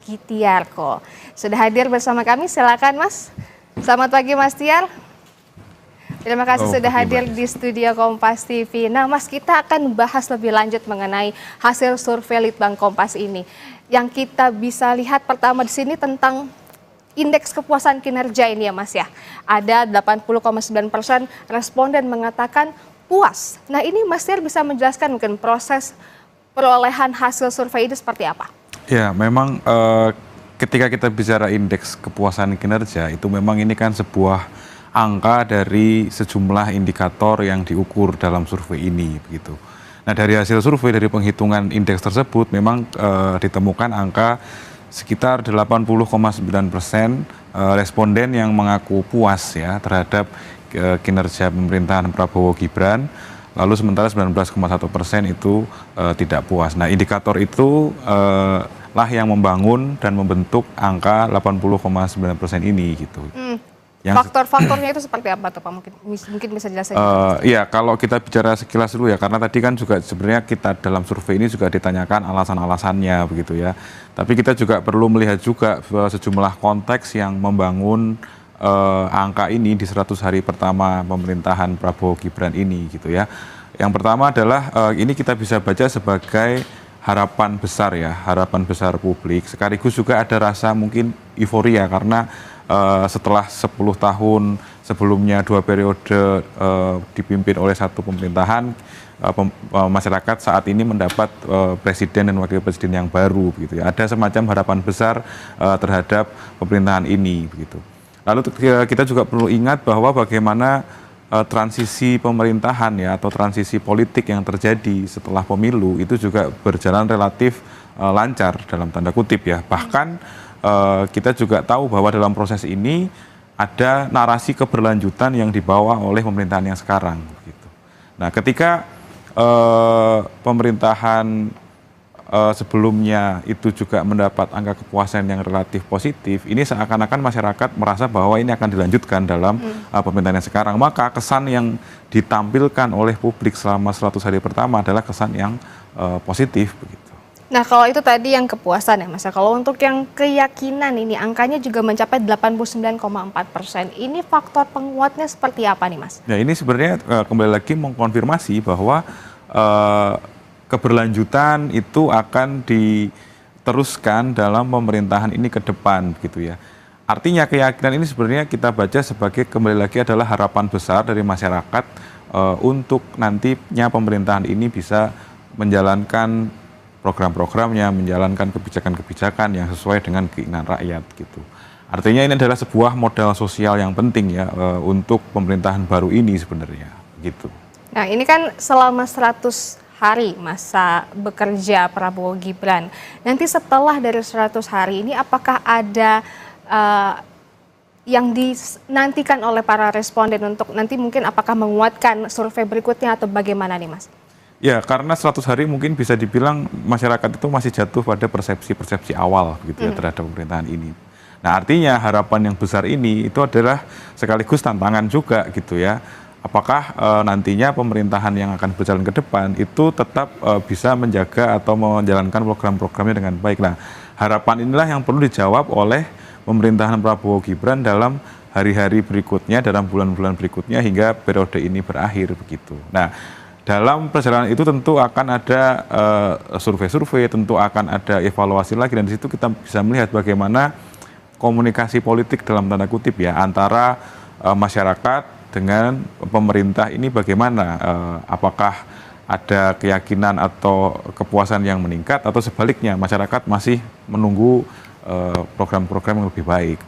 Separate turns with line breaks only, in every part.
Rizky Tiarko. Sudah hadir bersama kami, silakan Mas. Selamat pagi Mas Tiar. Terima kasih sudah hadir di studio Kompas TV. Nah Mas, kita akan bahas lebih lanjut mengenai hasil survei Litbang Kompas ini. Yang kita bisa lihat pertama di sini tentang indeks kepuasan kinerja ini ya Mas ya. Ada 80,9% responden mengatakan puas. Nah ini Mas Tiar bisa menjelaskan mungkin proses perolehan hasil survei ini seperti apa?
Ya memang ketika kita bicara indeks kepuasan kinerja itu memang ini kan sebuah angka dari sejumlah indikator yang diukur dalam survei ini begitu. Nah dari hasil survei dari penghitungan indeks tersebut memang ditemukan angka sekitar 80,9% responden yang mengaku puas ya terhadap kinerja pemerintahan Prabowo Gibran. Lalu sementara 19,1% itu tidak puas. Nah indikator itu lah yang membangun dan membentuk angka 80,9% ini gitu.
Faktor-faktornya itu seperti apa tuh Pak? Mungkin bisa jelaskan.
Iya, kalau kita bicara sekilas dulu ya, karena tadi kan juga sebenarnya kita dalam survei ini juga ditanyakan alasan-alasannya begitu ya. Tapi kita juga perlu melihat juga sejumlah konteks yang membangun angka ini di 100 hari pertama pemerintahan Prabowo Gibran ini gitu ya. Yang pertama adalah ini kita bisa baca sebagai harapan besar ya, harapan besar publik. Sekaligus juga ada rasa mungkin euforia karena setelah 10 tahun sebelumnya 2 periode dipimpin oleh satu pemerintahan, masyarakat saat ini mendapat presiden dan wakil presiden yang baru begitu ya. Ada semacam harapan besar terhadap pemerintahan ini begitu. Lalu kita juga perlu ingat bahwa bagaimana transisi pemerintahan ya atau transisi politik yang terjadi setelah pemilu itu juga berjalan relatif lancar dalam tanda kutip ya. Bahkan kita juga tahu bahwa dalam proses ini ada narasi keberlanjutan yang dibawa oleh pemerintahan yang sekarang. Gitu. Nah, ketika pemerintahan sebelumnya itu juga mendapat angka kepuasan yang relatif positif, ini seakan-akan masyarakat merasa bahwa ini akan dilanjutkan dalam pemerintahan yang sekarang. Maka kesan yang ditampilkan oleh publik selama 100 hari pertama adalah kesan yang positif begitu.
Nah kalau itu tadi yang kepuasan ya Mas, kalau untuk yang keyakinan ini angkanya juga mencapai 89,4%. Ini faktor penguatnya seperti apa nih Mas?
Ya ini sebenarnya kembali lagi mengkonfirmasi bahwa keberlanjutan itu akan diteruskan dalam pemerintahan ini ke depan gitu ya. Artinya keyakinan ini sebenarnya kita baca sebagai kembali lagi adalah harapan besar dari masyarakat untuk nantinya pemerintahan ini bisa menjalankan program-programnya, menjalankan kebijakan-kebijakan yang sesuai dengan keinginan rakyat gitu. Artinya ini adalah sebuah modal sosial yang penting ya untuk pemerintahan baru ini sebenarnya gitu.
Nah ini kan selama 100 hari masa bekerja Prabowo Gibran. Nanti setelah dari 100 hari ini apakah ada yang dinantikan oleh para responden untuk nanti mungkin apakah menguatkan survei berikutnya atau bagaimana nih Mas?
Ya, karena 100 hari mungkin bisa dibilang masyarakat itu masih jatuh pada persepsi-persepsi awal gitu ya terhadap pemerintahan ini. Nah, artinya harapan yang besar ini itu adalah sekaligus tantangan juga gitu ya. Apakah nantinya pemerintahan yang akan berjalan ke depan itu tetap bisa menjaga atau menjalankan program-programnya dengan baik. Nah, harapan inilah yang perlu dijawab oleh pemerintahan Prabowo Gibran dalam hari-hari berikutnya, dalam bulan-bulan berikutnya hingga periode ini berakhir begitu. Nah, dalam perjalanan itu tentu akan ada survei-survei, tentu akan ada evaluasi lagi dan di situ kita bisa melihat bagaimana komunikasi politik dalam tanda kutip ya antara masyarakat dengan pemerintah ini bagaimana, apakah ada keyakinan atau kepuasan yang meningkat atau sebaliknya masyarakat masih menunggu program-program yang lebih baik.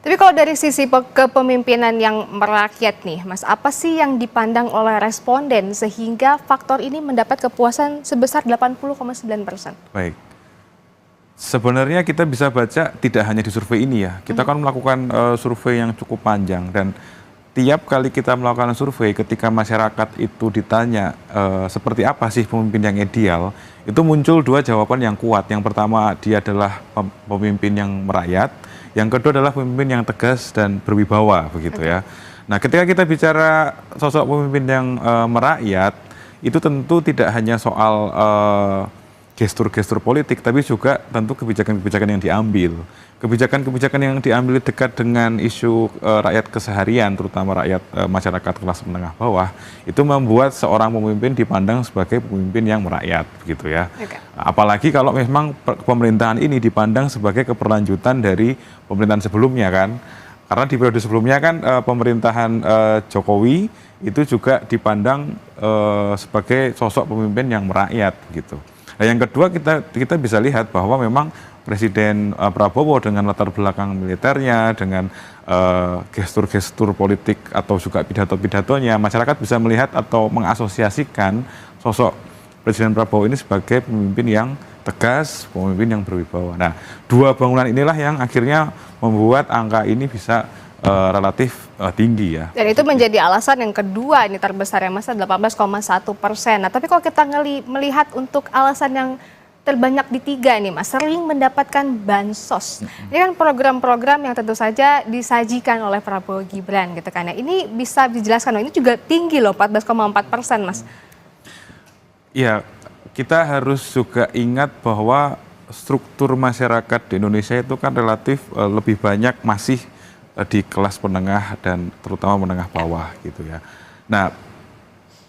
Tapi kalau dari sisi kepemimpinan yang merakyat nih, Mas, apa sih yang dipandang oleh responden sehingga faktor ini mendapat kepuasan sebesar 80,9%?
Baik. Sebenarnya kita bisa baca tidak hanya di survei ini ya. Kita kan melakukan survei yang cukup panjang dan tiap kali kita melakukan survei ketika masyarakat itu ditanya seperti apa sih pemimpin yang ideal, itu muncul dua jawaban yang kuat. Yang pertama dia adalah pemimpin yang merakyat. Yang kedua adalah pemimpin yang tegas dan berwibawa begitu ya. Nah, ketika kita bicara sosok pemimpin yang merakyat, itu tentu tidak hanya soal gestur-gestur politik, tapi juga tentu kebijakan-kebijakan yang diambil. Kebijakan-kebijakan yang diambil dekat dengan isu rakyat keseharian, terutama rakyat masyarakat kelas menengah bawah, itu membuat seorang pemimpin dipandang sebagai pemimpin yang merakyat, gitu ya.
Okay.
Apalagi kalau memang pemerintahan ini dipandang sebagai keberlanjutan dari pemerintahan sebelumnya kan. Karena di periode sebelumnya kan pemerintahan Jokowi itu juga dipandang sebagai sosok pemimpin yang merakyat, gitu. Nah, yang kedua kita bisa lihat bahwa memang Presiden Prabowo dengan latar belakang militernya, dengan gestur-gestur politik atau juga pidato-pidatonya, masyarakat bisa melihat atau mengasosiasikan sosok Presiden Prabowo ini sebagai pemimpin yang tegas, pemimpin yang berwibawa. Nah, dua bangunan inilah yang akhirnya membuat angka ini bisa relatif tinggi ya.
Dan itu menjadi alasan yang kedua ini terbesar ya Mas, 18,1%. Nah, tapi kalau kita melihat untuk alasan yang terbanyak di tiga nih Mas, sering mendapatkan bansos. Ini kan program-program yang tentu saja disajikan oleh Prabowo Gibran gitu kan. Nah, ini bisa dijelaskan, ini juga tinggi loh, 14,4% Mas.
Iya, kita harus juga ingat bahwa struktur masyarakat di Indonesia itu kan relatif lebih banyak masih di kelas menengah dan terutama menengah bawah gitu ya. Nah,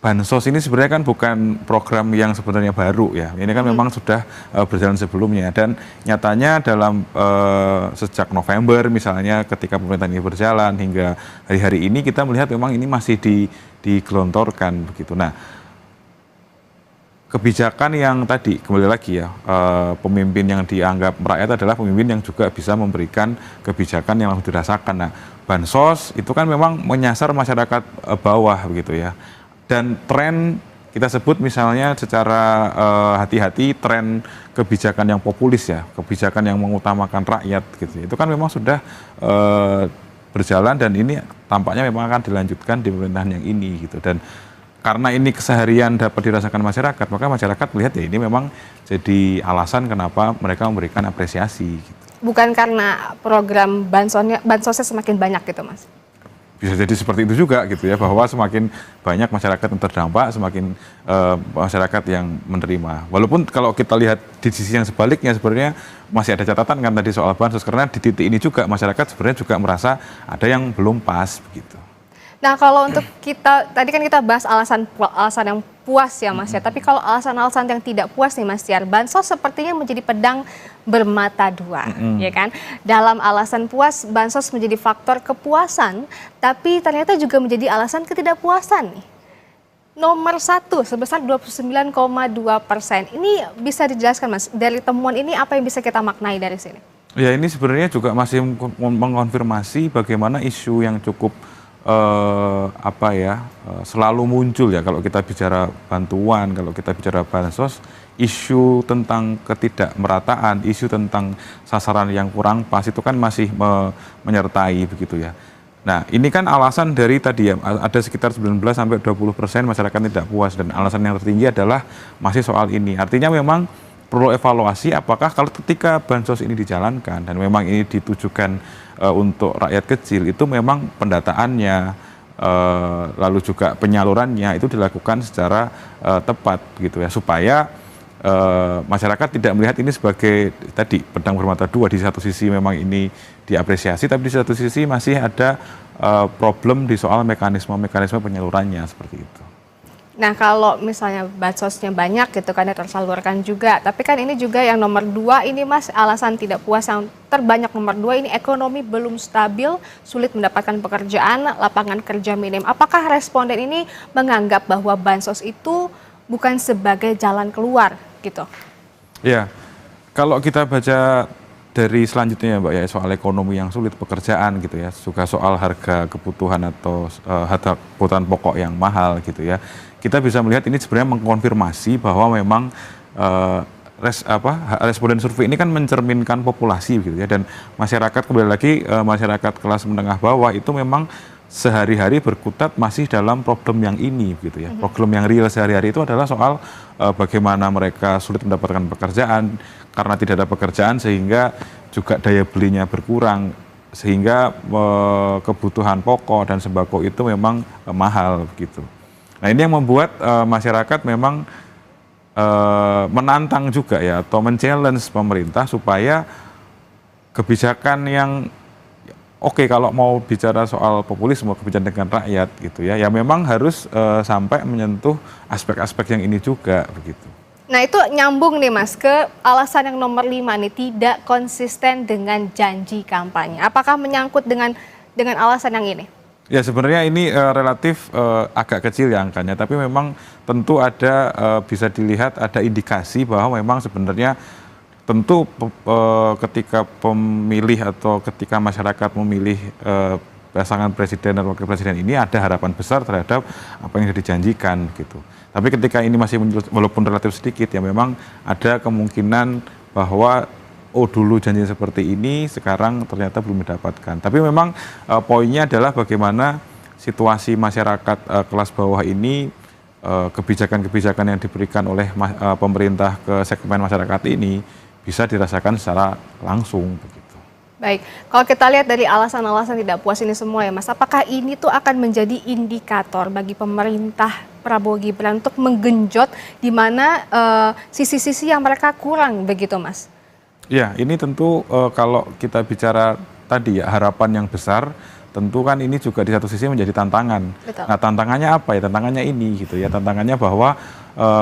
bansos ini sebenarnya kan bukan program yang sebenarnya baru ya. Ini kan memang sudah berjalan sebelumnya dan nyatanya dalam sejak November misalnya ketika pemerintahan ini berjalan hingga hari-hari ini kita melihat memang ini masih digelontorkan begitu. Nah, kebijakan yang tadi kembali lagi ya, pemimpin yang dianggap merakyat adalah pemimpin yang juga bisa memberikan kebijakan yang langsung dirasakan. Nah, bansos itu kan memang menyasar masyarakat bawah begitu ya. Dan tren kita sebut misalnya secara hati-hati tren kebijakan yang populis ya, kebijakan yang mengutamakan rakyat gitu. Itu kan memang sudah berjalan dan ini tampaknya memang akan dilanjutkan di pemerintahan yang ini gitu. Dan karena ini keseharian dapat dirasakan masyarakat, maka masyarakat melihat ya ini memang jadi alasan kenapa mereka memberikan apresiasi. Gitu.
Bukan karena program bansosnya semakin banyak gitu Mas?
Bisa jadi seperti itu juga gitu ya, bahwa semakin banyak masyarakat yang terdampak, semakin masyarakat yang menerima. Walaupun kalau kita lihat di sisi yang sebaliknya sebenarnya masih ada catatan kan tadi soal bansos, karena di titik ini juga masyarakat sebenarnya juga merasa ada yang belum pas begitu.
Nah, kalau untuk kita, tadi kan kita bahas alasan yang puas ya Mas ya, tapi kalau alasan-alasan yang tidak puas nih Mas Tiar, bansos sepertinya menjadi pedang bermata dua, ya kan? Dalam alasan puas, bansos menjadi faktor kepuasan, tapi ternyata juga menjadi alasan ketidakpuasan nih. Nomor 1 sebesar 29,2%. Ini bisa dijelaskan Mas, dari temuan ini apa yang bisa kita maknai dari sini?
Ya, ini sebenarnya juga masih mengonfirmasi bagaimana isu yang cukup selalu muncul ya kalau kita bicara bantuan, kalau kita bicara bansos, isu tentang ketidakmerataan, isu tentang sasaran yang kurang pas itu kan masih menyertai begitu ya. Nah, ini kan alasan dari tadi ya, ada sekitar 19-20% masyarakat tidak puas dan alasan yang tertinggi adalah masih soal ini. Artinya memang perlu evaluasi apakah kalau ketika bansos ini dijalankan dan memang ini ditujukan untuk rakyat kecil, itu memang pendataannya lalu juga penyalurannya itu dilakukan secara tepat gitu ya, supaya masyarakat tidak melihat ini sebagai tadi pedang bermata dua. Di satu sisi memang ini diapresiasi, tapi di satu sisi masih ada problem di soal mekanisme penyalurannya seperti itu.
Nah, kalau misalnya bansosnya banyak gitu kan ya tersalurkan juga, tapi kan ini juga yang nomor 2 ini Mas, alasan tidak puas yang terbanyak nomor 2 ini ekonomi belum stabil, sulit mendapatkan pekerjaan, lapangan kerja minim. Apakah responden ini menganggap bahwa bansos itu bukan sebagai jalan keluar gitu? Ya,
kalau kita baca dari selanjutnya ya Mbak ya, soal ekonomi yang sulit, pekerjaan gitu ya, juga soal harga kebutuhan atau harga kebutuhan pokok yang mahal gitu ya. Kita bisa melihat ini sebenarnya mengkonfirmasi bahwa memang responden survei ini kan mencerminkan populasi gitu ya, dan masyarakat kembali lagi masyarakat kelas menengah bawah itu memang sehari-hari berkutat masih dalam problem yang ini gitu ya. Problem yang real sehari-hari itu adalah soal bagaimana mereka sulit mendapatkan pekerjaan, karena tidak ada pekerjaan sehingga juga daya belinya berkurang, sehingga kebutuhan pokok dan sembako itu memang mahal gitu. Nah, ini yang membuat masyarakat memang menantang juga ya atau men-challenge pemerintah supaya kebijakan yang oke kalau mau bicara soal populisme kebijakan dengan rakyat gitu ya, ya memang harus sampai menyentuh aspek-aspek yang ini juga begitu.
Nah itu nyambung nih Mas ke alasan yang nomor 5 nih, tidak konsisten dengan janji kampanye. Apakah menyangkut dengan alasan yang ini?
Ya sebenarnya ini relatif agak kecil ya angkanya, tapi memang tentu ada bisa dilihat ada indikasi bahwa memang sebenarnya tentu ketika pemilih atau ketika masyarakat memilih pasangan presiden dan wakil presiden ini ada harapan besar terhadap apa yang dijanjikan gitu. Tapi ketika ini masih walaupun relatif sedikit ya memang ada kemungkinan bahwa oh dulu janji seperti ini sekarang ternyata belum didapatkan. Tapi memang poinnya adalah bagaimana situasi masyarakat kelas bawah ini kebijakan-kebijakan yang diberikan oleh pemerintah ke segmen masyarakat ini bisa dirasakan secara langsung begitu.
Baik, kalau kita lihat dari alasan-alasan tidak puas ini semua ya Mas, apakah ini tuh akan menjadi indikator bagi pemerintah Prabowo Gibran untuk menggenjot di mana sisi-sisi yang mereka kurang begitu Mas?
Ya, ini tentu kalau kita bicara tadi ya harapan yang besar, tentu kan ini juga di satu sisi menjadi tantangan.
Betul.
Nah, tantangannya apa ya? Tantangannya ini gitu ya. Tantangannya bahwa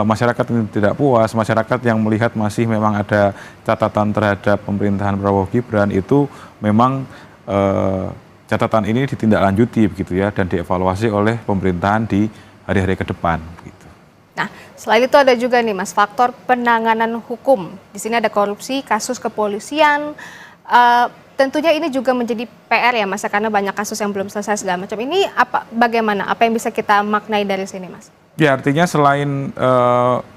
masyarakat ini tidak puas, masyarakat yang melihat masih memang ada catatan terhadap pemerintahan Prabowo Gibran itu memang catatan ini ditindaklanjuti begitu ya dan dievaluasi oleh pemerintahan di hari-hari ke depan gitu.
Nah, selain itu ada juga nih Mas faktor penanganan hukum. Di sini ada korupsi, kasus kepolisian. Tentunya ini juga menjadi PR ya Mas, karena banyak kasus yang belum selesai segala macam. Ini bagaimana? Apa yang bisa kita maknai dari sini Mas?
Ya artinya selain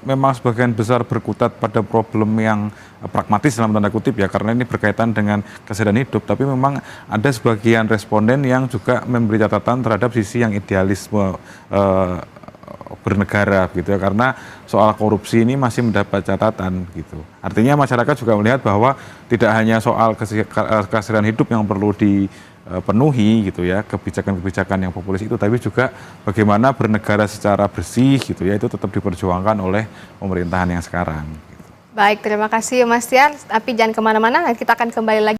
memang sebagian besar berkutat pada problem yang pragmatis dalam tanda kutip ya karena ini berkaitan dengan kesehatan hidup, tapi memang ada sebagian responden yang juga memberi catatan terhadap sisi yang idealisme bernegara gitu ya karena soal korupsi ini masih mendapat catatan gitu. Artinya masyarakat juga melihat bahwa tidak hanya soal kesehatan hidup yang perlu dipenuhi gitu ya kebijakan-kebijakan yang populis itu, tapi juga bagaimana bernegara secara bersih gitu ya itu tetap diperjuangkan oleh pemerintahan yang sekarang.
Baik, terima kasih Mas Tiar. Tapi jangan kemana-mana, kita akan kembali lagi.